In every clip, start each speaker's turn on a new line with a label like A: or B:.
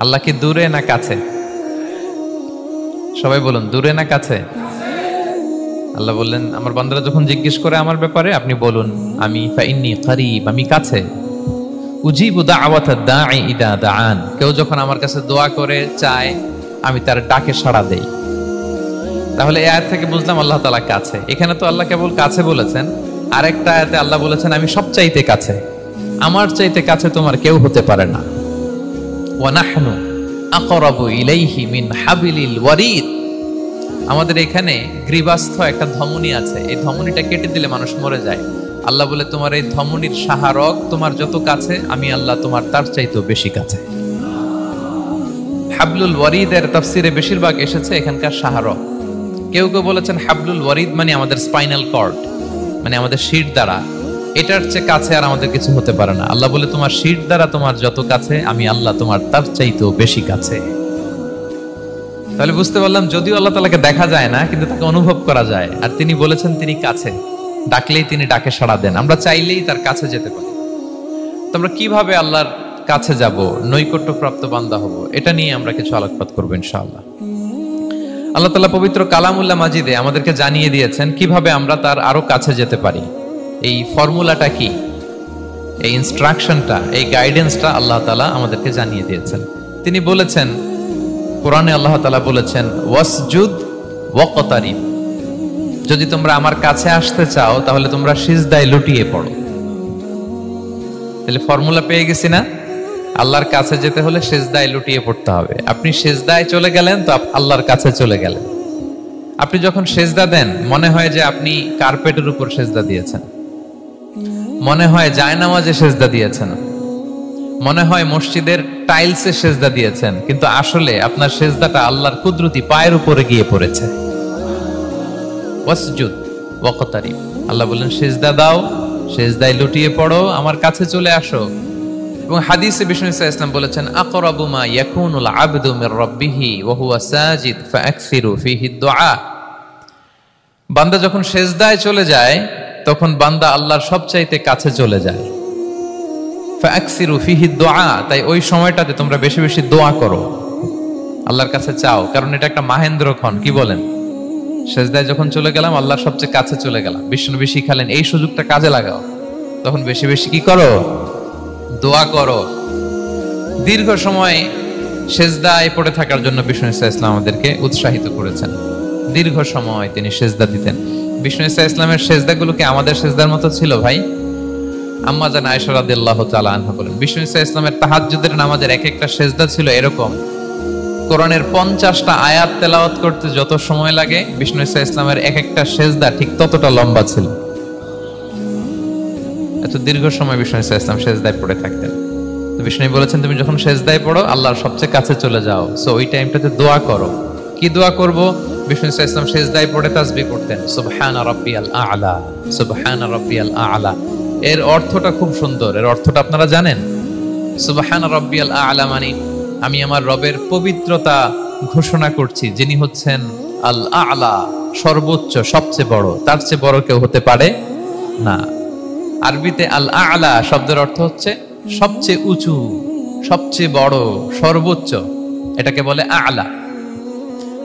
A: আল্লাহ কি দূরে না কাছে? সবাই বলুন, দূরে না কাছে? আল্লাহ বললেন, আমার বান্দারা যখন জিজ্ঞেস করে আমার ব্যাপারে, আপনি বলুন আমি ফাইন্নী করিব, আমি কাছে। উজিবু দাওয়াতাদ দাঈ ইদা দাআন, কেউ যখন আমার কাছে দোয়া করে চায়, আমি তার ডাকে সাড়া দেই। তাহলে এই আয়াত থেকে বুঝলাম আল্লাহ তাআলা কাছে। এখানে তো আল্লাহ কেবল কাছে বলেছেন, আরেকটা আয়াতে আল্লাহ বলেছেন আমি সবচাইতে কাছে, আমার চাইতে কাছে তোমার কেউ হতে পারে না। ওয়া নাহনু আকরাবু ইলাইহি মিন হাবিলিল ওয়ারিদ। আমাদের এখানে গ্রীবাস্থ একটা ধমনী আছে, এই ধমনীটা কেটে দিলে মানুষ মরে যায়। আল্লাহ বলে তোমার এই ধমনীর সাহারক তোমার যত কাছে, আমি আল্লাহ তোমার তার চাইতেও বেশি কাছে। হাবলুল ওয়ারিদের তাফসিরে বেশিরভাগ এসেছে এখানকার সাহারক। কেউ কেউ বলেছেন হাবলুল ওয়ারিদ মানে আমাদের স্পাইনাল কর্ড, মানে আমাদের শির দ্বারা, এটার চেয়ে কাছে আর আমাদের কিছু হতে পারে না। আল্লাহ বলে তোমার শির দ্বারা তোমার যত কাছে, আমি আল্লাহ তোমার তার চাইতেও বেশি কাছে। তাহলে বুঝতে পারলাম যদিও আল্লাহ তাআলাকে দেখা যায় না, কিন্তু তাকে অনুভব করা যায়। আর তিনি বলেছেন তিনি কাছে, ডাকলেই তিনি ডাকে সাড়া দেন, আমরা চাইলেই তার কাছে যেতে পারি। তোমরা কিভাবে আল্লাহর কাছে যাব, নৈকট্যপ্রাপ্ত বান্দা হব, এটা নিয়ে আমরা কিছু আলোকপাত করবো ইনশাআল্লাহ। আল্লাহ তাআলা পবিত্র কালামুল্লাহ মাজিদে আমাদেরকে জানিয়ে দিয়েছেন কিভাবে আমরা তার আরো কাছে যেতে পারি। এই ফর্মুলাটা কি, এই ইনস্ট্রাকশনটা, এই গাইডেন্সটা আল্লাহ তাআলা আমাদেরকে জানিয়ে দিয়েছেন। তিনি বলেছেন কোরআনে, আল্লাহ তাআলা বলেছেন ওয়াসজুদ ওয়াকতারিব, যদি তোমরা আমার কাছে আসতে চাও তাহলে তোমরা সিজদায় লুটিয়ে পড়ো। তাহলে ফর্মুলা পেয়ে গেছি না? আল্লাহর কাছে যেতে হলে সিজদায় লুটিয়ে পড়তে হবে। আপনি সিজদায় চলে গেলেন তো আল্লাহর কাছে চলে গেলেন। আপনি যখন সিজদা দেন মনে হয় যে আপনি কার্পেটের উপর সিজদা দিয়েছেন, মনে হয় জায়নামাজে সিজদা দিয়েছেন, মনে হয় মসজিদের টাইলসে সিজদা দিয়েছেন, কিন্তু আসলে আপনার সিজদাটা আল্লাহর কুদরতি পায়ের উপরে গিয়ে পড়েছে। ওয়াসজুদ ওয়াকতারিব, আল্লাহ বলেন সিজদা দাও, সিজদায় লুটিয়ে পড়ো, আমার কাছে চলে আসো। এবং হাদিসে বিষ্ণু ইসলাম বলেছেন আকরাবু মা ইয়াকুনুল আবদু মির রাব্বিহি ওয়া হুয়া সাজিদ ফাআকসিরু ফীহি দুআ। বান্দা যখন সিজদায় চলে যায় তখন বান্দা আল্লাহর সবচাইতে কাছে চলে যায়। ফাআকসিরু ফীহি দুআ, তাই ওই সময়টাতে তোমরা বেশি বেশি দোয়া করো, আল্লাহর কাছে চাও, কারণ এটা একটা মাহেন্দ্রক্ষণ। কি বলেন? সিজদায় যখন চলে গেলাম আল্লাহর সবচেয়ে কাছে চলে গেলাম। বিষ্ণু শিখালেন এই সুযোগটা কাজে লাগাও, তখন বেশি বেশি কি করো? দোয়া করো। দীর্ঘ সময় সিজদায় পড়ে থাকার জন্য বিষ্ণু ইসলাম আমাদেরকে উৎসাহিত করেছেন। দীর্ঘ সময় তিনি সিজদা দিতেন। বিষ্ণু ইসলামের সিজদাগুলো কি আমাদের সিজদার মতো ছিল ভাই? আম্মা জান আয়েশা রাদিয়াল্লাহু তাআলা আনহা বলেন বিষ্ণু ইসলামের তাহাজ্জুদের নামাজের এক একটা সিজদা ছিল এরকম, কোরআনের 50টা আয়াত তেলাওয়াত করতে যত সময় লাগে বিষ্ণু ইসলামের এক একটা সিজদা ঠিক ততটা লম্বা ছিল। এত দীর্ঘ সময় বিষ্ণু ইসলাম সিজদায় পড়ে থাকতেন। তো বিষ্ণু বলেছেন তুমি যখন সিজদায় পড়ো আল্লাহর সবচেয়ে কাছে চলে যাও, সো ওই টাইমটাতে দোয়া করো। কি দোয়া করব? বিষ্ণু ইসলাম সিজদায় পড়ে তাসবিহ করতেন, সুবহান রাব্বিয়াল আ'লা, সুবহান রাব্বিয়াল আ'লা। এর অর্থটা খুব সুন্দর। এর অর্থটা আপনারা জানেন? সুবহান রাব্বিয়াল আ'লা মানে আমি আমার রবের পবিত্রতা ঘোষণা করছি, যিনি হচ্ছেন আল আ'লা, সর্বোচ্চ, সবচেয়ে বড়, তার চেয়ে বড় কেউ হতে পারে না। আরবিতে আল আ'লা শব্দের অর্থ হচ্ছে সবচেয়ে উঁচু, সবচেয়ে বড়, সর্বোচ্চ, এটাকে বলে আ'লা।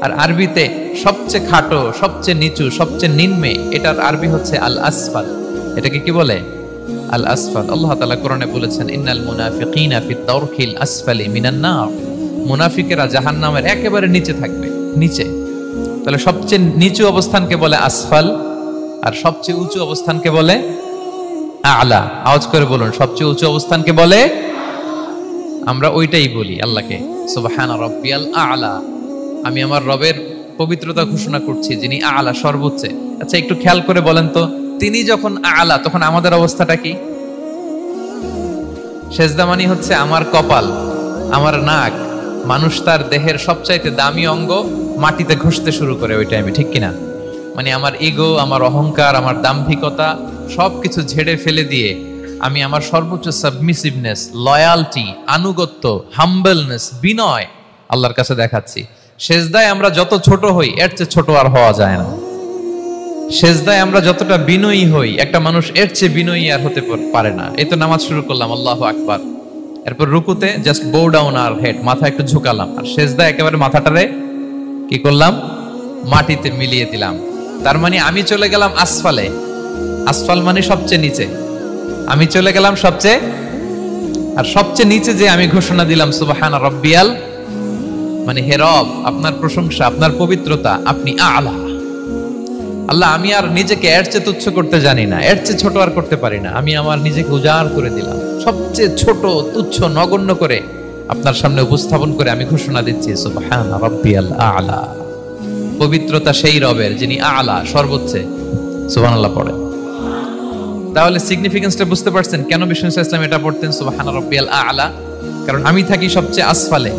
A: আর আরবিতে সবচেয়ে খাটো, সবচেয়ে নিচু, সবচেয়ে নিম্নে, এটার আরবি হচ্ছে আল আসফাল। এটাকে কি বলে? আল আসফাল। আল্লাহ তাআলা কোরআনে বলেছেন ইন্নাল মুনাফিকিনা ফিদ দারকিল আসফালি মিনান নার, মুনাফিকেরা জাহান্নামের একেবারে নিচে থাকবে, নিচে। তাহলে সবচেয়ে নিচু অবস্থানকে বলে আসফাল, আর সবচেয়ে উঁচু অবস্থানকে বলে আ'লা। আওয়াজ করে বলুন, সবচেয়ে উঁচু অবস্থানকে বলে, আমরা ওইটাই বলি আল্লাহকে, সুবহান রাব্বিয়াল আ'লা, আমি আমার রবের পবিত্রতা ঘোষণা করছি যিনি আ'লা, সর্বোচ্চ। আচ্ছা একটু খেয়াল করে বলেন তো, তিনি যখন আ'লা তখন আমাদের অবস্থাটা কি? সিজদা মানে হচ্ছে আমার কপাল, আমার নাক, মানুষ তার দেহের সবচাইতে দামি অঙ্গ মাটিতে ঘষতে শুরু করে ওই টাইমে, ঠিক কিনা? মানে আমার ইগো, আমার অহংকার, আমার দাম্ভিকতা সবকিছু ঝেড়ে ফেলে দিয়ে আমি আমার সর্বোচ্চ সাবমিসিভনেস, লয়ালটি, আনুগত্য, হাম্বলনেস, বিনয় আল্লাহর কাছে দেখাচ্ছি। সিজদায় আমরা যত ছোট হই এর চেয়ে ছোট আর হওয়া যায় না। সিজদায় আমরা যতটা বিনয়ী হই একটা মানুষ এর চেয়ে বিনয়ী আর হতে পারে না। এই তো নামাজ শুরু করলাম, আল্লাহু আকবার, এরপর রুকুতে জাস্ট বো ডাউন আর হেড, মাথা একটু ঝুঁকালাম, আর সেজদা একেবারে মাথাটারে কি করলাম, মাটিতে মিলিয়ে দিলাম। তার মানে আমি চলে গেলাম আসফালে। আসফাল মানে সবচেয়ে নিচে, আমি চলে গেলাম সবচেয়ে, আর সবচেয়ে নিচে যে আমি ঘোষণা দিলাম সুবহান রাব্বিয়াল, মানে হে রব আপনার প্রশংসা, আপনার পবিত্রতা, আপনি আলা। আল্লাহ আমি আর নিজেকে এর চেয়ে তুচ্ছ করতে জানি না, এর চেয়ে ছোট আর করতে পারি না, আমি আমার নিজেকে উজাড় করে দিলাম, সবচেয়ে ছোট তুচ্ছ নগণ্য করে আপনার সামনে উপস্থাপন করে আমি ঘোষণা দিচ্ছি সুবহান রাব্বিয়াল আলা। পবিত্রতা সেই রবের যিনি আলা, সর্বোচ্চ। সুবহানাল্লাহ পড়ে। তাহলে সিগনিফিকেন্সটা বুঝতে পারছেন কেন বিষ্ণু ইসলাম এটা পড়তেন সুবহান রাব্বিয়াল আলা? কারণ আমি থাকি সবচেয়ে আসফালে,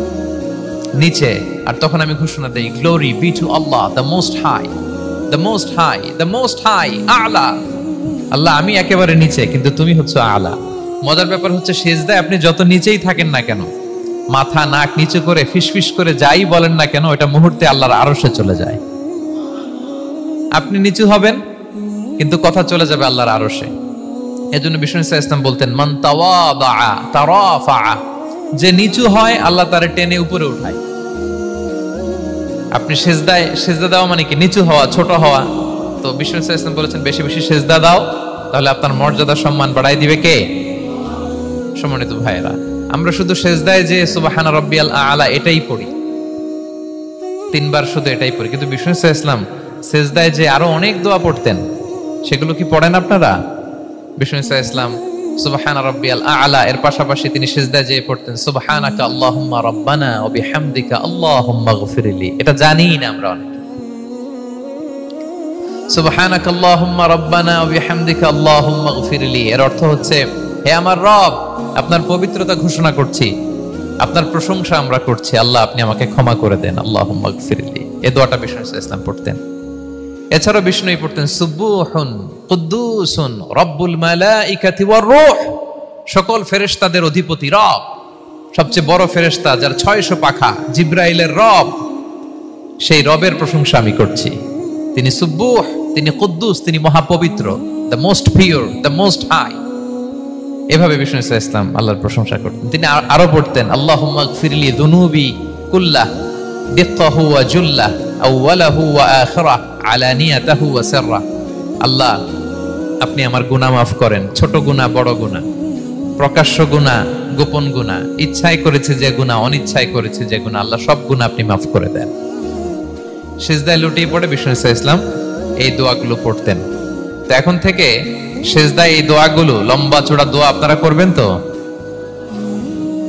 A: নিচে, আর তখন আমি ঘোষণা দেই glory be to Allah the most high, the most high, the most high আলা। আল্লাহ আমি একেবারে নিচে, কিন্তু তুমি হচ্ছে আলা। মজার ব্যাপার হচ্ছে সিজদায় আপনি যত নিচেই থাকেন না কেন, মাথা নাক নিচু করে ফিসফিস করে যাই বলেন না কেন, এটা মুহূর্তে আল্লাহর আরশে চলে যায়। আপনি নিচু হবেন কিন্তু কথা চলে যাবে আল্লাহর আরশে। এজন্য বিষ্ণু ইসলাম বলতেন মান তাওয়াদা তারাফা, যে নিচু হয় আল্লাহ তারে টেনে উপরে উঠায়। আপনি সেজদায়, সেজদা দাও মানে কি নিচু হওয়া, ছোট হওয়া। তো বিষ্ণু ইসলাম বলেছেন বেশি বেশি সেজদা দাও, তাহলে আপনার মর্যাদা সম্মান বাড়াই দিবে কে? সম্মানিত ভাইয়েরা, আমরা শুধু সেজদায় যে সুবহান রাব্বিয়াল আলা এটাই পড়ি, 3 বার শুধু এটাই পড়ি, কিন্তু বিষ্ণু ইসলাম সেজদায় যে আরো অনেক দোয়া পড়তেন, সেগুলো কি পড়েন আপনারা? বিষ্ণু ইসলাম সুবহান রাব্বিয়াল আলা এর পাশাপাশি তিনি সিজদায় যেয়ে পড়তেন সুবহানাকা আল্লাহুম্মা রাব্বানা ওয়া বিহামদিকা আল্লাহুম্মা গফিরলি। এটা জানি না আমরা অনেকে। সুবহানাকা আল্লাহুম্মা রাব্বানা ওয়া বিহামদিকা আল্লাহুম্মা গফিরলি এর অর্থ হচ্ছে হে আমার রব, আপনার পবিত্রতা ঘোষণা করছি, আপনার প্রশংসা আমরা করছি, আল্লাহ আপনি আমাকে ক্ষমা করে দেন, আল্লাহুম্মা গফিরলি। এই দোয়াটা বিষ্ণু ইসলাম পড়তেন। এছাড়াও বিষ্ণুই পড়তেন সুবহুন কুদ্দুসুন রব্বুল মালাইকাতি ওয়ার রূহ, সকল ফেরেশতাদের অধিপতি রব, সবচেয়ে বড় ফেরেশতা যার 600 পাখা, জিবরাইলের রব, সেই রবের প্রশংসা আমি করছি। তিনি সুবহুহ, তিনি কুদ্দুস, তিনি মহাপবিত্র, the most pure, the most high. এভাবে বিষ্ণু ইসলাম আল্লাহর প্রশংসা করতেন। তিনি আরো পড়তেন আল্লাহুম্মা গফিরলি যুনুবি কুল্লাহ দিক্কাহু ওয়া জুল্লাহ আউওয়ালাহু ওয়া আখিরাহ আলানিয়াতাহু ওয়া সিররাহ। আল্লাহ আপনি আমার গুনাহ মাফ করেন, ছোট গুনাহ বড় গুনাহ, প্রকাশ্য গুনাহ গোপন গুনাহ, ইচ্ছায় করেছে যে গুনাহ, অনিচ্ছায় করেছে যে গুনাহ, আল্লাহ সব গুনাহ আপনি মাফ করে দেন। সিজদায় লুটিয়ে পড়ে বিষ্ণু ইসলাম এই দোয়াগুলো পড়তেন। তো এখন থেকে সিজদায় এই দোয়াগুলো, লম্বা চূড়া দোয়া আপনারা করবেন তো?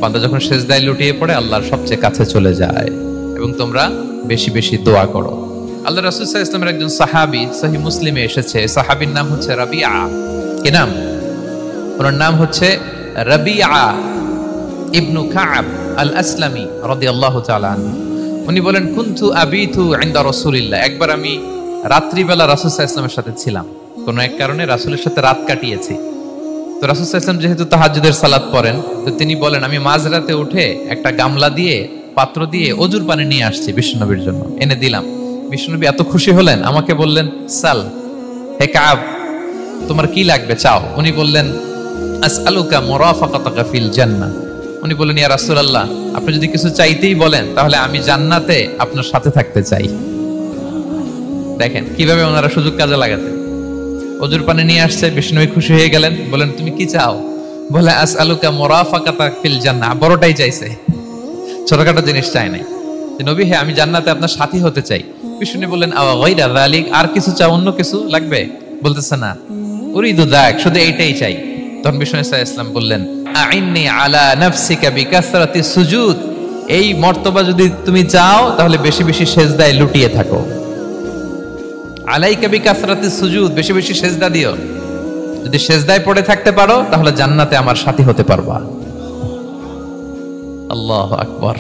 A: বান্দা যখন সিজদায় লুটিয়ে পড়ে আল্লাহর সবচেয়ে কাছে চলে যায়। এবং তোমরা বেশি বেশি দোয়া করো। আল্লাহ রাসূল সাল্লাল্লাহু আলাইহি ওয়াসাল্লামের একজন সাহাবী, সহিহ মুসলিমে এসেছে, সাহাবীর নাম হচ্ছে রাবিআ। কি নাম? ওনার নাম হচ্ছে রাবিআ ইবনু কাব আল আসলামি রাদিয়াল্লাহু তাআলা আনহু। উনি বলেন কুনতু আবিতু ইনদা রাসূলিল্লাহ, একবার আমি রাত্রিবেলা রাসূল সাল্লাল্লাহু আলাইহি ওয়াসাল্লামের সাথে ছিলাম, কোন এক কারণে রাসূলের সাথে রাত কাটিয়েছি। তো রাসূল সাল্লাল্লাহু আলাইহি ওয়াসাল্লাম যেহেতু তাহাজ্জুদের সালাত পড়েন, তো তিনি বলেন আমি মাঝরাতে উঠে একটা গামলা দিয়ে, পাত্র দিয়ে অজুর পানি নিয়ে আসছি বিশ্বনবীর জন্য, এনে দিলাম। বিশ্বনবী এত খুশি হলেন, আমাকে বললেন সাল, হে কাব তোমার কি লাগবে চাও। উনি বললেন আসআলুকা মুরাফাকাতাকা ফিল জান্নাহ। উনি বললেন ইয়া রাসূলুল্লাহ, আপনি যদি কিছু চাইতেই বলেন তাহলে আমি জান্নাতে আপনার সাথে থাকতে চাই। দেখেন কিভাবে ওনারা সুযোগ কাজে লাগাতেন। অজুর পানি নিয়ে আসছে, বিষ্ণুবী খুশি হয়ে গেলেন, বলেন তুমি কি চাও? বলে আসআলুকা মুরাফাকাতাকা ফিল জান্নাহ, বড়টাই চাইছে, ছোটখাটো জিনিস চাই নাই। যে নবী হে আমি জান্নাতে আপনার সাথী হতে চাই। বিষ্ণু বললেন আওয়া গায়রা যালিক, আর কিছু চাও, অন্য কিছু লাগবে? বলতেছে না, উরিদু যাক, শুধু এইটাই চাই। তখন বিষ্ণু সাল্লাল্লাহু আলাইহি ওয়াসাল্লাম বললেন আইন্নি আলা নাফসিকা বিকাসরাতি সুজুদ, এই মর্তবা যদি তুমি চাও তাহলে বেশি বেশি সিজদায় লুটিয়ে থাকো। আলাইকা বিকাসরাতি সুজুদ, বেশি বেশি সিজদা দিও। যদি সিজদায় পড়ে থাকতে পারো তাহলে জান্নাতে আমার সাথী হতে পারবা। আল্লাহু আকবার।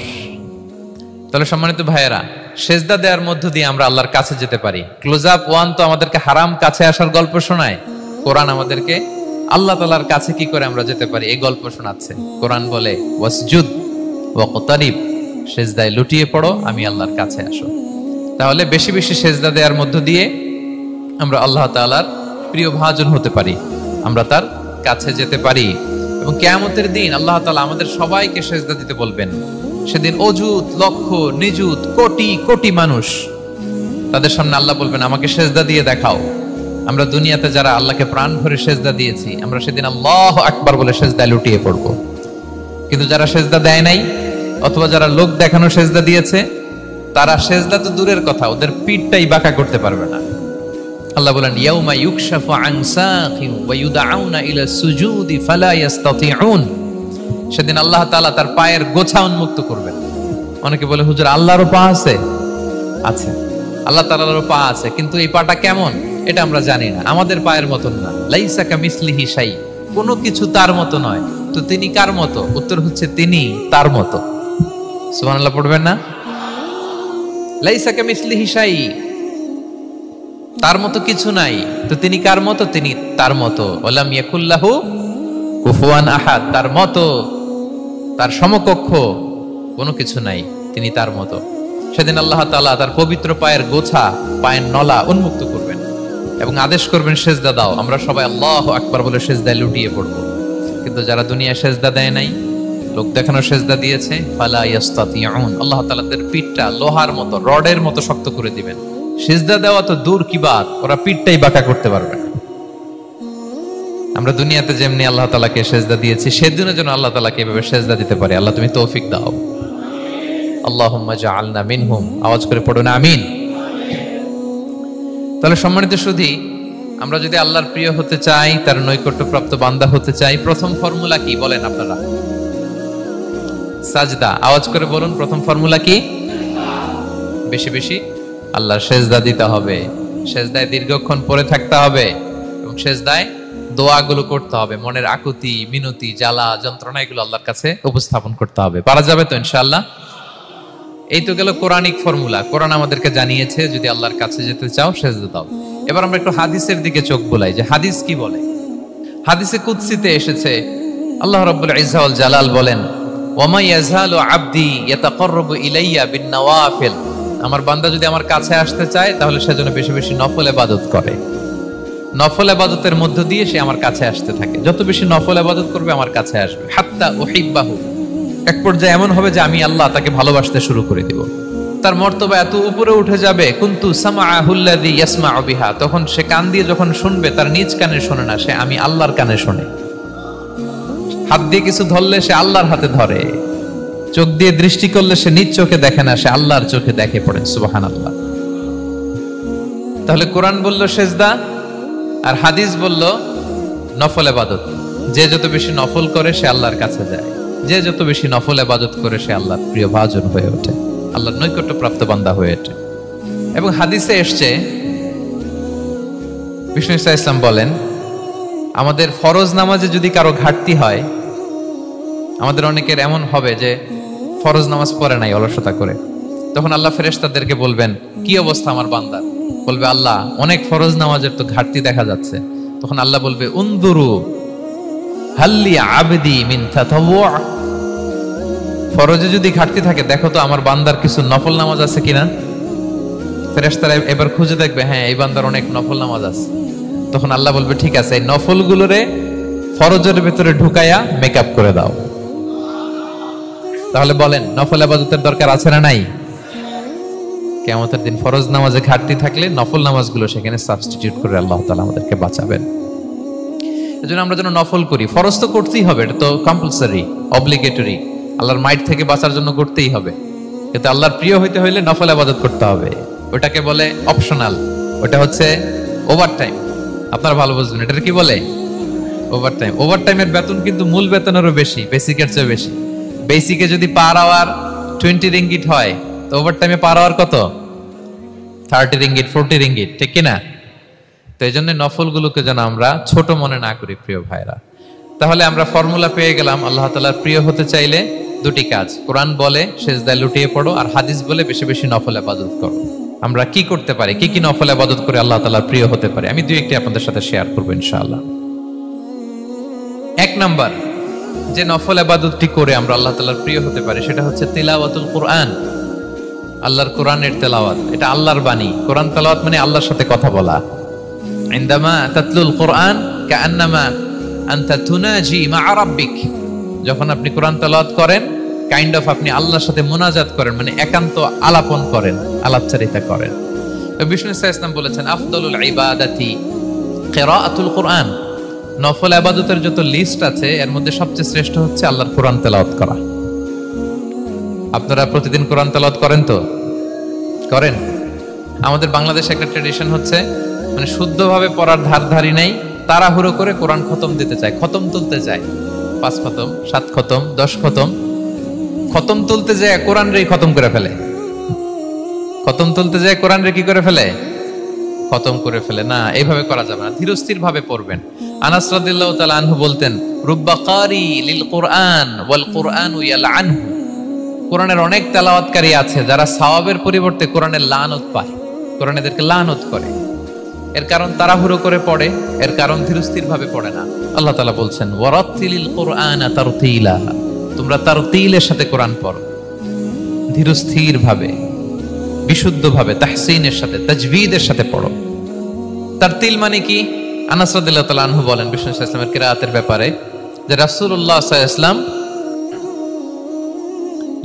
A: তাহলে সম্মানিত ভাইয়েরা, সেজদা দেওয়ার মধ্য দিয়ে আমরা আল্লাহর কাছে যেতে পারি। ক্লোজ আপ ওয়ান তো আমাদেরকে হারাম কাছে আসার গল্প শোনায়, কোরআন আমাদেরকে আল্লাহ তাআলার কাছে কি করে আমরা যেতে পারি এই গল্প শোনাচ্ছে। কোরআন বলে ওয়াসজুদ ওয়াকতারিব, সেজদায় লুটিয়ে পড়ো, আমি আল্লাহর কাছে আসো। তাহলে বেশি বেশি সেজদা দেওয়ার মধ্য দিয়ে আমরা আল্লাহ তাআলার প্রিয় ভাজন হতে পারি, আমরা তার কাছে যেতে পারি। এবং কিয়ামতের দিন আল্লাহ তাআলা আমাদের সবাইকে সেজদা দিতে বলবেন। সেদিন অযুত লক্ষ নিযুত কোটি কোটি মানুষ, তাদের সামনে আল্লাহ বলবেন আমাকে সেজদা দিয়ে দেখাও। আমরা দুনিয়াতে যারা আল্লাহকে প্রাণ ভরে সেজদা দিয়েছি, আমরা সেদিন আল্লাহু আকবার বলে সেজদায় লুটিয়ে পড়ব। কিন্তু যারা সেজদা দেয় নাই অথবা যারা লোক দেখানো সেজদা দিয়েছে, তারা সেজদা তো দূরের কথা, ওদের পিঠটাই বাঁকা করতে পারবে না। আল্লাহ বলেন ইয়াউমা ইউকশাফু আন সাকিন ওয়া ইউদআউনা ইলা সুজুদি ফালা ইস্তাতিউন। সেদিন আল্লাহ তাআলা তার পায়ের গোছা উন্মুক্ত করবেন। অনেকে বলে হুজুর আল্লাহরও পা আছে? আছে, আল্লাহ তাআলারও পা আছে, কিন্তু এই পাটা কেমন এটা আমরা জানি না, আমাদের পায়ের মতন না। লাইসা কামিসলিহি শাই, কোনো কিছু তার মতো নয়। তো তিনি কার মতো? উত্তর হচ্ছে তিনি তার মতো। সুবহানাল্লাহ পড়বেন না? লাইসা কামিসলিহি শাই, তার মতো কিছু নাই। তো তিনি কার মতো? তিনি তার মতো। ওয়ালাম ইয়াকুল্লাহু কুফুয়ান আহাদ, তার মতো তার সমকক্ষ কোনো কিছু নাই, তিনি তার মতো। সেদিন আল্লাহ তাআলা তার পবিত্র পায়ের গোছা, পায়ের নলা উন্মুক্ত করবেন এবং আদেশ করবেন সেজদা দাও। আমরা সবাই আল্লাহু আকবার বলে সেজদায় লুটিয়ে পড়ব। কিন্তু যারা দুনিয়ায় সেজদা দেয় নাই, লোক দেখানো সেজদা দিয়েছে, ফালা ইস্তাতিউন, আল্লাহ তাআলা তাদের পিঠটা লোহার মতো, রডের মতো শক্ত করে দিবেন। সেজদা দেওয়া তো দূর কি বাত, ওরা পিঠটাই বাঁকা করতে পারবে না। আমরা দুনিয়াতে যেমনি আল্লাহ তাআলাকে সেজদা দিয়েছি, সেদিনও যেন আল্লাহ তাআলাকে এভাবে সেজদা দিতে পারি। আল্লাহ তুমি তৌফিক দাও। আল্লাহুম্মা জাআলনা মিনহুম, আওয়াজ করে পড়ুন আমিন। তাহলে সম্মানিত সুধী, আমরা যদি আল্লাহর প্রিয় হতে চাই, তার নৈকট্যপ্রাপ্ত বান্দা হতে চাই, প্রথম ফর্মুলা কি বলেন আপনারা? সাজদা। আওয়াজ করে বলুন, প্রথম ফর্মুলা কি? বেশি বেশি আল্লাহর সেজদা দিতে হবে, সেজদায় দীর্ঘক্ষণ পড়ে থাকতে হবে এবং সেজদায় দোয়াগুলো করতে হবে। মনের আকুতি মিনতি জ্বালা যন্ত্রণা এগুলো আল্লাহর কাছে উপস্থাপন করতে হবে। পারা যাবে তো ইনশাআল্লাহ? এই তো গেল কোরআনিক ফর্মুলা। কোরআন আমাদেরকে জানিয়েছে যদি আল্লাহর কাছে যেতে চাও সেজদা দাও। এবার আমরা একটু হাদিসের দিকে চোখ বোলাই যে হাদিস কি বলে। হাদিসে কুদসিতে এসেছে, আল্লাহ রাব্বুল ইজ্জা ওয়াল জালাল বলেন, ওয়ামা ইয়াজালু আবদি ইয়াতাকাররাবু ইলাইয়া বিন-নওয়াফিল, আমার বান্দা যদি আমার কাছে আসতে চায় তাহলে সে যেন বেশি বেশি নফল ইবাদত করে। নফল ইবাদতের মধ্য দিয়ে সে আমার কাছে আসতে থাকে। যত বেশি নফল ইবাদত করবে আমার কাছে আসবে। হাত্তা উহিব্বাহু, এক পর্যায়ে এমন হবে যে আমি আল্লাহ তাকে ভালোবাসতে শুরু করে দিব। তার মর্তবা এত উপরে উঠে যাবে, কুনতু সামাআহুল্লাযী ইয়াসমাউ বিহা, তখন সে কান দিয়ে যখন শুনবে তার নিজ কানে শোনে না, সে আমি আল্লাহর কানে শোনে। হাত দিয়ে কিছু ধরলে সে আল্লাহর হাতে ধরে, চোখ দিয়ে দৃষ্টি করলে সে নিজ চোখে দেখে না, সে আল্লাহর চোখে দেখে। পড়েন সুবহানাল্লাহ। তাহলে কোরআন বলল সেজদা আর হাদিস বলল নফল ইবাদত। যে যত বেশি নফল করে সে আল্লাহর কাছে যায়, যে যত বেশি নফল ইবাদত করে সে আল্লাহর প্রিয় ভাজন হয়ে ওঠে, আল্লাহর নৈকট্যপ্রাপ্ত বান্দা হয়ে ওঠে। এবং হাদিসে এসছে, বিষ্ণু ইসা ইসলাম বলেন, আমাদের ফরজ নামাজে যদি কারো ঘাটতি হয়, আমাদের অনেকের এমন হবে যে ফরজ নামাজ পড়ে নাই অলসতা করে, তখন আল্লাহ ফেরেশতাদেরকে বলবেন কি অবস্থা আমার বান্দার? বলবে আল্লাহ অনেক ফরজ নামাজের তো ঘাটতি দেখা যাচ্ছে। তখন আল্লাহ বলবে উনদুরু হাল্লি আবদি মিন তাতাওয়া, ফরজে যদি ঘাটতি থাকে দেখো তো আমার বান্দার কিছু নফল নামাজ আছে কিনা। ফেরেশতারা এবার খুঁজে দেখবে, হ্যাঁ এই বান্দার অনেক নফল নামাজ আছে। তখন আল্লাহ বলবে ঠিক আছে, এই নফল গুলোরে ফরজের ভেতরে ঢুকায়া মেকআপ করে দাও। তাহলে বলেন নফল ইবাদতের দরকার আছে না নাই? কিয়ামতের দিন ফরজ নামাজে ঘাটতি থাকলে নফল নামাজগুলো সেখানে সাবস্টিটিউট করে আল্লাহ তাআলা আমাদেরকে বাঁচাবেন। এজন্য আমরা যেন নফল করি। ফরজ তো করতেই হবে, এটা তো কম্পালসরি, অব্লিগেটরি, আল্লাহর মাইট থেকে বাঁচার জন্য করতেই হবে। কিন্তু আল্লাহর প্রিয় হইতে হইলে নফল ইবাদত করতে হবে। ওটাকে বলে অপশনাল, ওটা হচ্ছে ওভারটাইম। আপনারা ভালো বুঝবেন, এটা কি বলে? ওভারটাইম। ওভারটাইমের বেতন কিন্তু মূল বেতনেরও বেশি, বেসিকের চেয়ে বেশি। বেসিকে যদি পার আওয়ার 20 রিঙ্গিট হয়, তো ওভারটাইমে পার আওয়ার কত? 30 রিঙ্গিট, 40 রিঙ্গিট, ঠিক কিনা? তো এই জন্য নফলগুলোকে যেন আমরা ছোট মনে না করি প্রিয় ভাইরা। তাহলে আমরা ফর্মুলা পেয়ে গেলাম, আল্লাহ তাআলার প্রিয় হতে চাইলে দুটি কাজ, কোরআন বলে সেজদায় লুটিয়ে পড়ো, আর হাদিস বলে বেশি বেশি নফল ইবাদত করো। আমরা কি করতে পারি, কি কি নফল ইবাদত করে আল্লাহ তাআলার প্রিয় হতে পারি, আমি দুই একটি আপনাদের সাথে শেয়ার করবো ইনশাআল্লাহ। এক নাম্বার যে নফল ইবাদতটি করে আমরা আল্লাহ তাআলার প্রিয় হতে পারি সেটা হচ্ছে তিলাওয়াতুল কোরআন। আল্লাহর কোরআনের তেলাওয়াত, এটা আল্লাহর বাণী। কোরআন তেলাওয়াত মানে আল্লাহর সাথে কথা বলা। ইনদামা তাতলুল কোরআন কাআন্নামা আনতা তুনাজি মা রাব্বিক, যখন আপনি কোরআন তেলাওয়াত করেন কাইন্ড অফ আপনি আল্লাহর সাথে মুনাজাত করেন, মানে একান্ত আলাপন করেন, আলাপচারিতা করেন। তো বিষ্ণু সাল্লাল্লাহু আলাইহি ওয়াসাল্লাম বলেছেন আফদালুল ইবাদাতি কিরাআতুল কুরআন, নফল ইবাদতের যত লিস্ট আছে এর মধ্যে সবচেয়ে শ্রেষ্ঠ হচ্ছে আল্লাহর কোরআন তেলাওয়াত করা। আপনারা প্রতিদিন কোরআন তেলাওয়াত করেন তো? করেন? আমাদের বাংলাদেশে একটা ট্র্যাডিশন হচ্ছে, মানে শুদ্ধভাবে পড়ার ধারধারি নাই, তাড়াহুড়ো করে কোরআন খতম দিতে চায়, খতম তুলতে চায়, 5 খতম 7 খতম 10 খতম, খতম তুলতে যায় কোরআন রে খতম করে ফেলে, খতম তুলতে যায় কোরআন রে কি করে ফেলে, খতম করে ফেলে। না, এইভাবে করা যাবে না, ধীরস্থির ভাবে পড়বেন। আনাস রাদিয়াল্লাহু তাআলা আনহু বলতেন রুব্বা কারি লিল কুরআন ওয়াল কুরআনু ইয়ালআনহু, কোরআনের অনেক তেলাওয়াতকারী আছে যারা সওয়াবের পরিবর্তে কোরআনের লানত পায়, কোরআন এদেরকে লানত করে। এর কারণ তাড়াহুড়ো করে পড়ে, এর কারণ ধীরস্থির ভাবে পড়ে না। আল্লাহ তাআলা বলছেন ওয়ারাতিলিল কুরআনা তারতিলা, তোমরা তারতিলের সাথে কোরআন পড়ো, ধীরস্থির ভাবে, বিশুদ্ধ ভাবে, তাহসিনের সাথে, তাজবিদের সাথে পড়ো। তারতিল মানে কি? আনাস রাদিয়াল্লাহু তাআলা আনহু বলেন বিষ্ণু সাল্লাল্লাহু আলাইহি ওয়াসাল্লামের কিরাআতের ব্যাপারে যে রাসূলুল্লাহ সাল্লাল্লাহু আলাইহি ওয়াসাল্লাম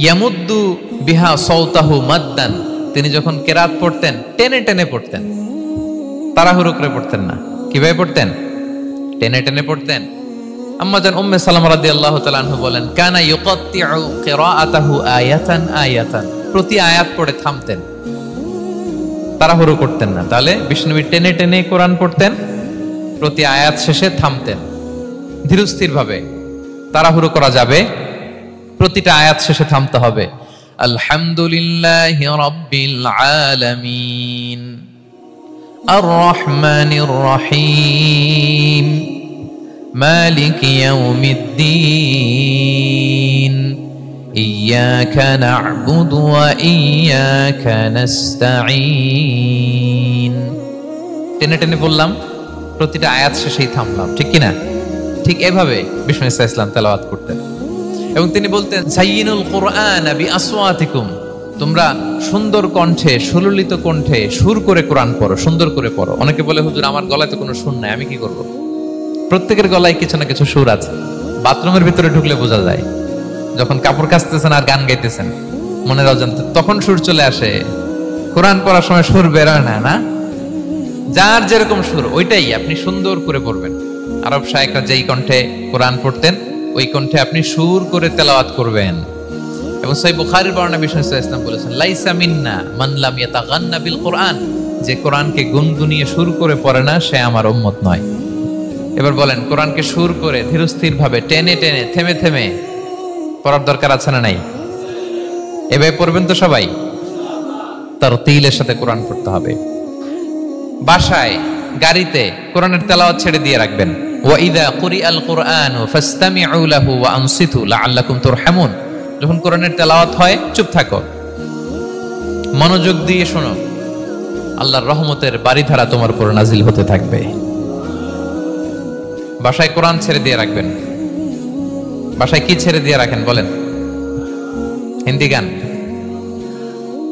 A: ইয়ামুদ্দু বিহা সাওতাহু মাদ্দান, তিনি যখন কিরাআত পড়তেন টেনে টেনে পড়তেন, তাড়াহুড়ো করে পড়তেন না। কিভাবে পড়তেন? টেনে টেনে পড়তেন। আম্মা জান উম্মে সালামা রাদিয়াল্লাহু তাআলা আনহা বলেন কানা ইউকাত্তিউ কিরাআতাহু আয়াতান আয়াতান, প্রতি আয়াত পড়ে থামতেন, তাড়াহুড়ো করতেন না। তাহলে বিষ্ণুবী টেনে টেনে কোরআন পড়তেন, প্রতি আয়াত শেষে থামতেন, ধীরস্থির ভাবে, তাড়াহুড়ো করা যাবে, প্রতিটা আয়াত শেষে থামতে হবে। আলহামদুলিল্লাহি রাব্বিল আলামিন আর রহমানির রহিম মালিকি ইয়াউমিদ্দিন ইয়্যাকা না'বুদু ওয়া ইয়্যাকা নাস্তাঈন। টেনে টেনে বললাম, প্রতিটা আয়াত শেষেই থামলাম, ঠিক কিনা? ঠিক এভাবে বিষ্ণু ইসা ইসলাম তেলাওয়াত করতেন। এবং তিনি বলতেন যায়িনুল কুরআন বিআসওয়াতিকুম, তোমরা সুন্দর কণ্ঠে, সুললিত কণ্ঠে সুর করে কোরআন পড়ো, সুন্দর করে পড়ো। অনেকে বলে হুজুর আমার গলায় তো কোনো সুর নাই, আমি কি করব? প্রত্যেকের গলায় কিছু না কিছু সুর আছে। বাথরুমের ভিতরে ঢুকলে বোঝা যায়, যখন কাপড় কাচতেছেন আর গান গাইতেছেন মনের অজান্তে, তখন সুর চলে আসে। কোরআন পড়ার সময় সুর বেরোয় না, না? যার যেরকম সুর ওইটাই আপনি সুন্দর করে পড়বেন। আরব শায়েখরা যেই কণ্ঠে কোরআন পড়তেন ওই কণ্ঠে আপনি সুর করে তেলাওয়াত করবেন। এবং সহিহ বুখারীর বর্ণনা বিষ্ণু সাল্লাল্লাহু আলাইহি ওয়াসাল্লাম বলেছেন লাইসা মিন্না মান লাম ইয়াতাগান্না বিল কুরআন, যে কোরআনকে গুনগুনিয়ে সুর করে পড়ে না সে আমার উম্মত নয়। এবার বলেন, কোরআনকে সুর করে ধীরস্থির ভাবে, টেনে টেনে, থেমে থেমে পড়ার দরকার আছে না নাই? এভাবে পড়বেন তো সবাই? তারতিলের সাথে কোরআন পড়তে হবে। বাসায়, গাড়িতে কোরআনের তেলাওয়াত ছেড়ে দিয়ে রাখবেন। ওয়া ইযা কুরিআল কুরআনু ফাসতামিউ লাহু ওয়া আনসিতু লাআল্লাকুম তুরহামুন, যখন কোরআনের তেলাওয়াত হয় চুপ থাকো, মনোযোগ দিয়ে শোনো, আল্লাহর রহমতের বারিধারা তোমার উপর নাজিল হতে থাকবে। বাসায় কোরআন ছেড়ে দিয়ে রাখবেন। বাসায় কি ছেড়ে দিয়ে রাখেন বলেন? হিন্দি গান,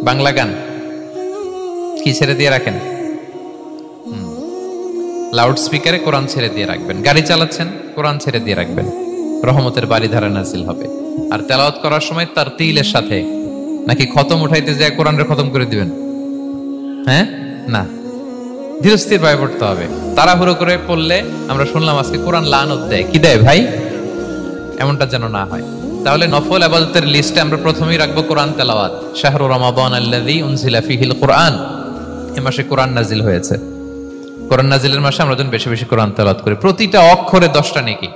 A: বাংলা গান, কি ছেড়ে দিয়ে রাখেন? লাউড স্পিকারে কোরআন ছেড়ে দিয়ে রাখবেন। গাড়ি চালাচ্ছেন, কোরআন ছেড়ে দিয়ে রাখবেন, রহমতের বারিধারা নাজিল হবে। আর তেলাওয়াত করার সময় তারতিলের সাথে, নাকি খতম উঠাইতে যায় কোরআনের খতম করে দিবেন? হ্যাঁ, না, ধীরস্থির ভাবে পড়তে হবে। তাড়াহুড়ো করে পড়লে আমরা শুনলাম আজকে কোরআন লানত দেয়, কি দেয় ভাই? এমনটা যেন না হয়। তাহলে নফল ইবাদতের লিস্টে আমরা প্রথমেই রাখবো কোরআন তেলাওয়াত। শাহরু রমাদান আল্লাযী উনজিলা ফীহিল কুরআন, এই মাসে কোরআন নাজিল হয়েছে। কোরআন নাজিলের মাসে আমরা যেন বেশি বেশি কোরআন তেলাওয়াত করি। প্রতিটা অক্ষরে 10টা নেকি।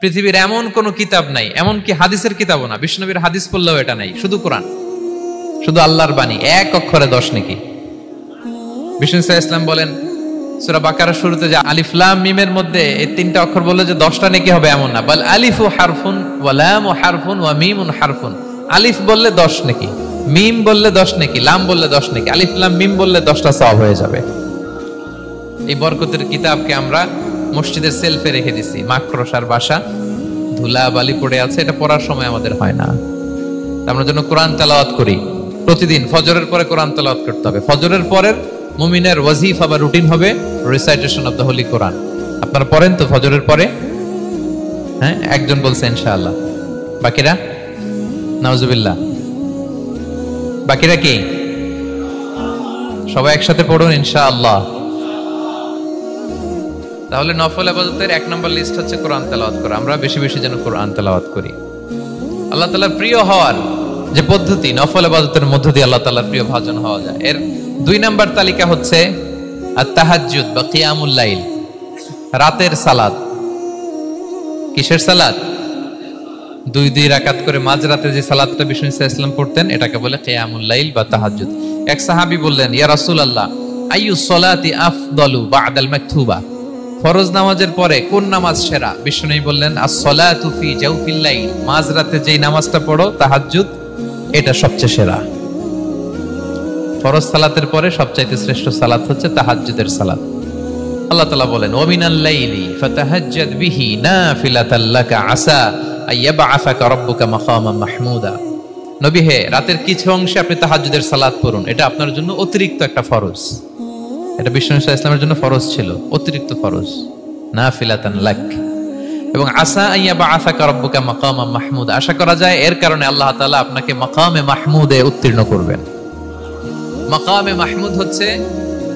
A: পৃথিবীর এমন কোন কিতাব নাই, এমন কি হাদিসের কিতাবও না, বিষ্ণুনবীর হাদিস পড়লেও এটা নাই, শুধু কোরআন, শুধু আল্লাহর বাণী, এক অক্ষরে 10 নেকি। বিষ্ণু ইসলাম বলেন সূরা বাকারার শুরুতে যে আলিফ লাম মিমের মধ্যে এই 3টা অক্ষর বললে যে 10টা নেকি হবে এমন না, বল আলিফু হারফুন ওয়া লামু হারফুন ওয়া মিমুন হারফুন। আলিফ বললে 10 নেকি, মিম বললে 10 নেকি, লাম বললে 10 নেকি, আলিফ লাম মিম বললে 10টা সওয়াব হয়ে যাবে। এই বরকতের কিতাবকে আমরা মসজিদের সেলফে রেখে দিছি। মাকড়সার বাসা, ধুলা বালি পড়ে আছে, এটা পড়ার সময় আমাদের হয় না। আমরা যেন কোরআন তেলাওয়াত করি প্রতিদিন। ফজরের পরে কোরআন তেলাওয়াত করতে হবে। ফজরের পরের মুমিনের ওয়াজিফা বা রুটিন হবে রিসাইটেশন অফ দ্য হোলি কোরআন। আপনারা পড়েন তো ফজরের পরে? হ্যাঁ, একজন বলছে ইনশাআল্লাহ, বাকিরা নাউজুবিল্লাহ। বাকিরা কি? সবাই একসাথে পড়ুন ইনশাআল্লাহ। তাহলে নফল ইবাদতের 1 নম্বর লিস্ট হচ্ছে কোরআন তেলাওয়াত করা। আমরা বেশি বেশি যেন কোরআন তেলাওয়াত করি। আল্লাহ তাআলার প্রিয় হওয়ার যে পদ্ধতি, নফল ইবাদতের মধ্য দিয়ে আল্লাহ তাআলার প্রিয় ভাজন হওয়া যায়। এর 2 নম্বর তালিকা হচ্ছে আত-তাহাজ্জুদ বা কিয়ামুল লাইল, রাতের সালাত। কিসের সালাত? 2 রাকাত করে মাঝরাতে যে সালাতটা বিষ্ণু সাল্লাল্লাহু আলাইহি ওয়াসাল্লাম পড়তেন, এটাকে বলে কিয়ামুল লাইল বা তাহাজ্জুদ। এক সাহাবী বললেন, ইয়া রাসূলুল্লাহ, আইয়ুস সালাতি আফদালু বা'দাল মাকতুবা, ফরজ নামাজের পরে কোন নামাজ সেরা? বিষ্ণু বললেন, আস-সালাতু ফি জাওফিল লাইল, মাঝরাতে যেই নামাজটা পড়ো তাহাজ্জুদ, এটা সবচেয়ে সেরা। ফরজ সালাতের পরে সবচাইতে শ্রেষ্ঠ সালাত হচ্ছে তাহাজ্জুদের সালাত। আল্লাহ তাআলা বলেন, ওয়া মিনাল লাইলি ফাতাহাজ্জাদ বিহি নাফিলাতাল লাকা আসা আইয়াবআসাকা রাব্বুকা মাকামান মাহমুদা। নবী হে, রাতের কিছু অংশে আপনি তাহাজ্জুদের সালাত পড়ুন, এটা আপনার জন্য অতিরিক্ত একটা ফরজ। এটা বিষ্ণু সাল্লাল্লাহু আলাইহি ওয়াসাল্লামের জন্য ফরজ ছিল, অতিরিক্ত ফরজ, নাফিলাতান লাক। এবং আসা আইয়াবআসাকা রাব্বুকা মাকামান মাহমুদা, আশা করা যায় এর কারণে আল্লাহ তাআলা আপনাকে মাকামে মাহমুদে উত্তীর্ণ করবেন। মাকামে মাহমুদ হচ্ছে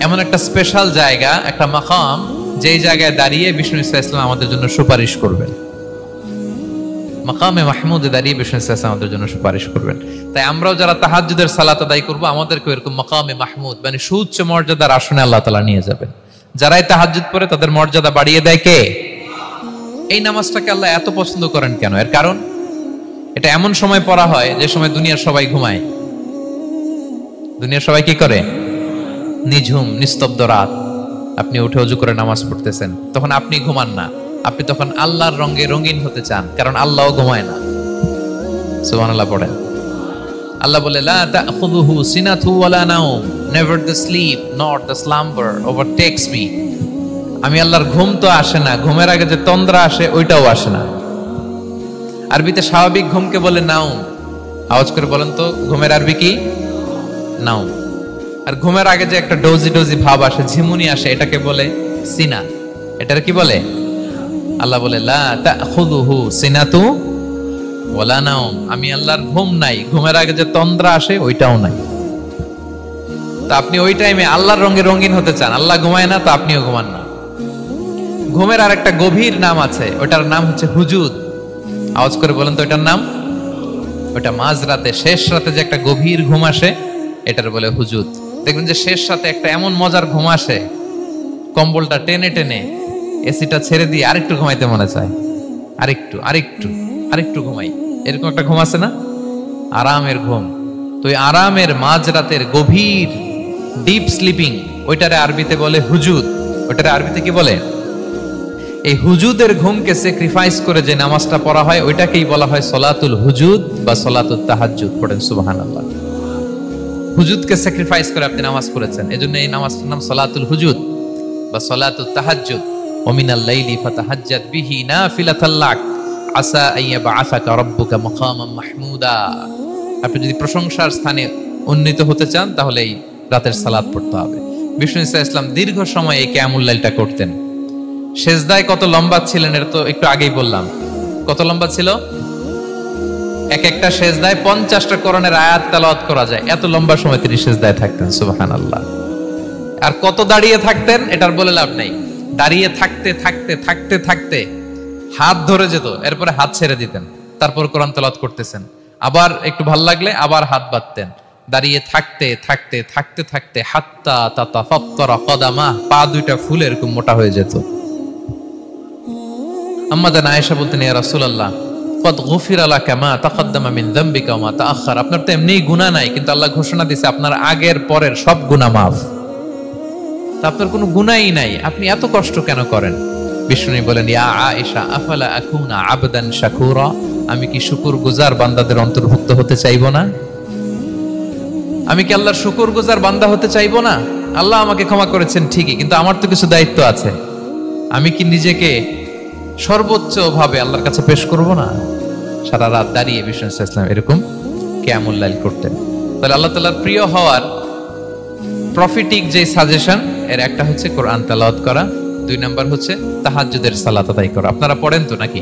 A: এমন একটা স্পেশাল জায়গা, একটা মাকাম, যেই জায়গায় দাঁড়িয়ে বিষ্ণু সাল্লাল্লাহু আলাইহি ওয়াসাল্লাম আমাদের জন্য সুপারিশ করবেন। মাকামে মাহমুদে দাঁড়িয়ে বিষ্ণু সাল্লাল্লাহু আলাইহি ওয়াসাল্লাম আমাদের জন্য সুপারিশ করবেন। তাই আমরাও যারা তাহাজ্জুদের সালাত আদায় করব, আমাদেরকে এরকম মাকামে মাহমুদ মানে সুউচ্চ মর্যাদার আসনে আল্লাহ তাআলা নিয়ে যাবেন। যারাই তাহাজ্জুদ পড়ে তাদের মর্যাদা বাড়িয়ে দেয় কে? এই নামাজটাকে আল্লাহ এত পছন্দ করেন কেন? এর কারণ, এটা এমন সময় পড়া হয় যে সময় দুনিয়ার সবাই ঘুমায়। দুনিয়ার সবাই কি করে? নিঝুম নিস্তব্ধ রাত, আপনি উঠে ওযু করে নামাজ পড়তেছেন, তখন আপনি ঘুমান না, আপনি তখন আল্লাহর রঙে রঙিন হতে চান, কারণ আল্লাহও ঘুমায় না। সুবহানাল্লাহ পড়েন। আল্লাহ বলে, লা তাখুযুহু সিনাতু ওয়ালা নাওম, never the sleep not the slumber overtakes me. আমি আল্লাহর ঘুম তো আসে না, ঘুমের আগে যে তন্দ্রা আসে ওইটাও আসে না। আরবিতে স্বাভাবিক ঘুমকে বলে নাওম। আওয়াজ করে বলেন তো, ঘুমের আরবি কি? নাওম। আর ঘুমের আগে যে একটা ডোজি ডোজি ভাব আসে, ঝিমুনি আসে, এটাকে বলে সিনা। এটার কি বলে? আল্লাহ বলে, লা তাখুযুহু সিনাতু ওয়ালা নাওম, আমি আল্লাহর ঘুম নাই, ঘুমের আগে যে তন্দ্রা আসে ওইটাও নাই। তো আপনি ওই টাইমে আল্লাহর রঙে রঙিন হতে চান, আল্লাহ ঘুমায় না, তো আপনিও ঘুমান না। ঘুমের আর একটা গভীর নাম আছে, ওটার নাম হচ্ছে হুজুদ। আওয়াজ করে বলেন তো ওইটার নাম? ওটা মাঝরাতে, শেষ রাতে যে একটা গভীর ঘুম আসে, এটার বলে হুজুদ। দেখবেন যে শেষ রাতে একটা এমন মজার ঘুম আসে, কম্বলটা টেনে টেনে এসিটা ছেড়ে দিয়ে আরেকটু ঘুমাইতে মনে চায়, আরেকটু আরেকটু আরেকটু ঘুমাই, এরকম একটা ঘুম আছে না? আরামের ঘুম। তো এই আরামের মাঝরাতের গভীর ডিপ স্লিপিং, ওইটারে আরবিতে বলে হুজুদ। ওইটারে আরবিতে কি বলে? এই হুজুদের ঘুমকে স্যাক্রিফাইস করে যে নামাজটা পড়া হয়, ওইটাকেই বলা হয় সলাতুল হুজুদ বা সলাতুত তাহাজ্জুদ। পড়েন সুবহানাল্লাহ। হুজুদকে স্যাক্রিফাইস করে আপনি নামাজ পড়েছেন, এজন্য এই নামাজটার নাম সলাতুল হুজুদ বা সলাতুত তাহাজ্জুদ। ওয়া মিনাল লাইলি ফাতাহাজ্জাদ বিহি নাফিলাতাল লাক আসা আইয়াবআসাকা রাব্বুকা মাকামান মাহমুদা। আপনি যদি প্রশংসার স্থানে উন্নীত হতে চান, তাহলে এই রাতের সালাত পড়তে হবে। বিষ্ণু ইসলাম দীর্ঘ সময় এই কিয়ামুল লাইলটা করতেন। সেজদায় কত লম্বা ছিলেন এটা তো একটু আগেই বললাম। কত লম্বা ছিল? এক একটা সেজদায় 50টা কোরআনের আয়াত তেলাওয়াত করা যায়, এত লম্বা সময় তিনি সেজদায় থাকতেন। সুবহানাল্লাহ। আর কত দাঁড়িয়ে থাকতেন এটার বলে লাভ নাই। দাঁড়িয়ে থাকতে থাকতে থাকতে থাকতে হাত ধরে যেত, এরপরে হাত ছেড়ে দিতেন, তারপর কোরআন তেলাওয়াত করতেছেন। আবার একটু ভাল লাগলে আবার হাত বাঁধতেন। দাঁড়িয়ে থাকতে থাকতে থাকতে থাকতে হাত্তা তাতাফাত্তারা কদামা, পা দুইটা ফুলে এরকম মোটা হয়ে যেত। আম্মা জান আয়েশা বলতেন, ইয়া রাসূলুল্লাহ কদ গুফিরা লাকা মা তাকদ্দামা মিন যামবিকা ওয়া মা তাআখার। আপনার তো এমনিই গুনাহ নাই, কিন্তু আল্লাহ ঘোষণা দিয়েছে আপনার আগের পরের সব গুনাহ মাফ। তা আপনার কোনো গুনাহই নাই, আপনি এত কষ্ট কেন করেন? বিষ্ণু বলেন, ইয়া আয়েশা আফালা আকুনা আবদান শাকুরা, আমি কি শুকরগুজার বান্দাদের অন্তর্ভুক্ত হতে চাইবো না? আমি কি আল্লাহর শুকরগুজার বান্দা হতে চাইবো না? আল্লাহ আমাকে ক্ষমা করেছেন ঠিকই, কিন্তু আমার তো কিছু দায়িত্ব আছে। আমি কি নিজেকে সর্বোচ্চ ভাবে আল্লাহর কাছে পেশ করব না? সারা রাত দাঁড়িয়ে বিষ্ণু ইসলাম এরকম কিয়ামুল লাইল করতেন। তাহলে আল্লাহ তাআলার প্রিয় হওয়ার প্রফিটিক যে সাজেশন, এর একটা হচ্ছে কোরআন তেলাওয়াত করা, 2 নাম্বার হচ্ছে তাহাজ্জুদের সালাত আদায় করা। আপনারা পড়েন তো নাকি?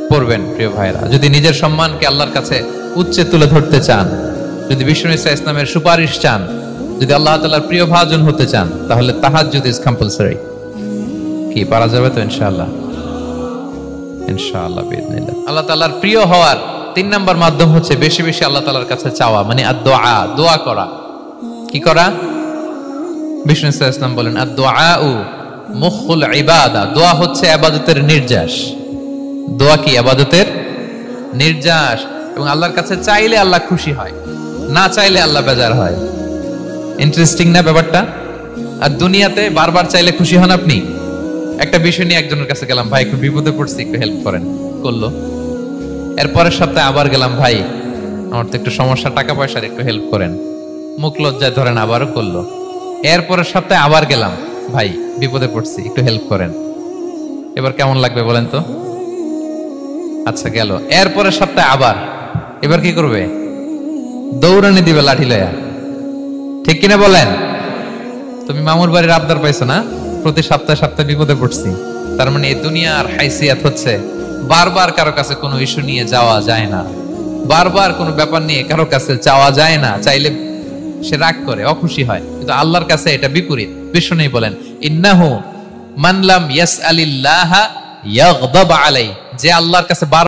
A: পড়বেন প্রিয় ভাইরা। যদি নিজের সম্মানকে আল্লাহর কাছে উচ্চে তুলে ধরতে চান, যদি বিষ্ণু ঈসা ইসলামের সুপারিশ চান, যদি আল্লাহ তাআলার প্রিয় ভাজন হতে চান, তাহলে তাহাজ্জুদ ইজ কম্পালসরি। কি পারা যাবে তো ইনশাআল্লাহ? ইনশাআল্লাহ বিইذنিল্লাহ। আল্লাহ তাআলার প্রিয় হওয়ার 3 নাম্বার মাধ্যম হচ্ছে বেশি বেশি আল্লাহ তাআলার কাছে চাওয়া, মানে আদ-দুআ, দোয়া করা। কি করা? বিষ্ণু ঈসা ইসলাম বলেন আদ-দুআউ মুখুল ইবাদা, দোয়া হচ্ছে ইবাদতের নির্যাস। দোয়া কি? ইবাদতের নির্যাস। এবং আল্লাহর কাছে চাইলে আল্লাহ খুশি হয়, না চাইলে আল্লাহ বেজার হয়। ইন্টারেস্টিং না ব্যাপারটা? আর দুনিয়াতে বারবার চাইলে খুশি হন আপনি? একটা বিষয় নিয়ে একজনের কাছে গেলাম, ভাই একটু বিপদে পড়ছি, একটু হেল্প করেন, করলো। এরপরের সপ্তাহে আবার গেলাম, ভাই আমার তো একটু সমস্যা, টাকা পয়সার, একটু হেল্প করেন। মুখ লজ্জায় ধরেন, আবারও করলো। এরপরের সপ্তাহে আবার গেলাম, ভাই বিপদে পড়ছি, একটু হেল্প করেন। এবার কেমন লাগবে বলেন তো? আচ্ছা গেল। এরপরের সপ্তাহে আবার, এবার কি করবে? দৌড়ানি দিবে লাঠি লয়া। ঠিক কিনা বলেন? তুমি মামুর বাড়ির আবদার পাইছো না, প্রতি সপ্তাহে সপ্তাহে বিপদে পড়ছি। তার মানে এই দুনিয়ার হাইসিয়াত হচ্ছে বারবার কারো কাছে কোনো ইস্যু নিয়ে যাওয়া যায় না, বারবার কোনো ব্যাপার নিয়ে কারো কাছে চাওয়া যায় না। চাইলে সে রাগ করে, অখুশি হয়। কিন্তু আল্লাহর কাছে এটা বিপরীত। বিষ্ণু বলেন ইন্নাহু মান লাম ইয়াসআলিল্লাহা ইয়াগদাব আলাইহি, যে আল্লাহর কাছে